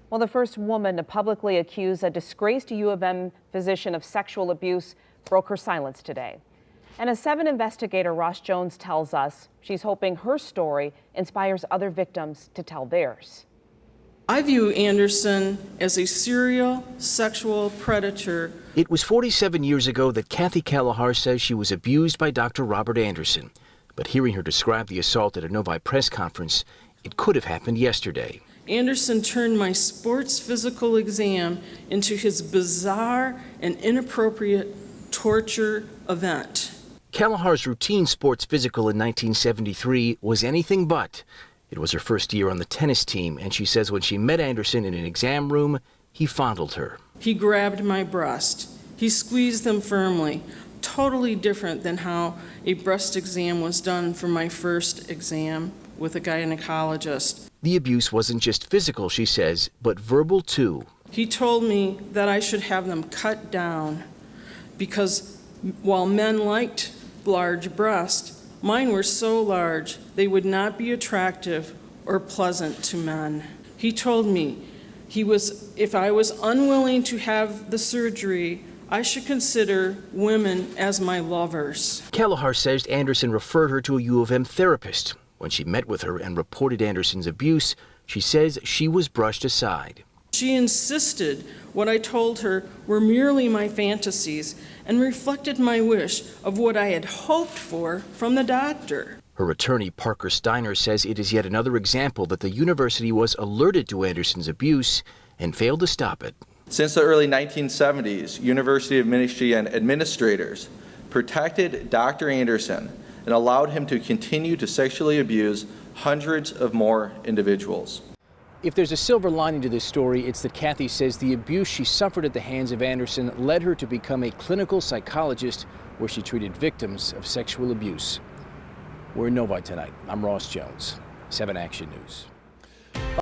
Well, the first woman to publicly accuse a disgraced U of M physician of sexual abuse broke her silence today. And as 7 investigator Ross Jones tells us, she's hoping her story inspires other victims to tell theirs. I view Anderson as a serial sexual predator. It was 47 years ago that Kathy KALAHAR says she was abused by Dr. Robert Anderson. But hearing her describe the assault at a Novi press conference, it could have happened yesterday. Anderson turned my sports physical exam into his bizarre and inappropriate torture event. KALAHAR's routine sports physical in 1973 was anything but. It was her first year on the tennis team, and she says when she met Anderson in an exam room, he fondled her. He grabbed my breast. He squeezed them firmly, totally different than how a breast exam was done for my first exam with a gynecologist. The abuse wasn't just physical, she says, but verbal too. He told me that I should have them cut down because while men liked large breasts, mine were so large they would not be attractive or pleasant to men. He told me if I was unwilling to have the surgery, I should consider women as my lovers. KALAHAR says Anderson referred her to a U of M therapist. When she met with her and reported Anderson's abuse, she says she was brushed aside. She insisted what I told her were merely my fantasies and reflected my wish of what I had hoped for from the doctor. Her attorney, Parker STINAR, says it is yet another example that the university was alerted to Anderson's abuse and failed to stop it. Since the early 1970s, University of Michigan administrators protected Dr. Anderson and allowed him to continue to sexually abuse hundreds of more individuals. If there's a silver lining to this story, it's that Kathy says the abuse she suffered at the hands of Anderson led her to become a clinical psychologist where she treated victims of sexual abuse. We're in Novi tonight. I'm Ross Jones, 7 Action News.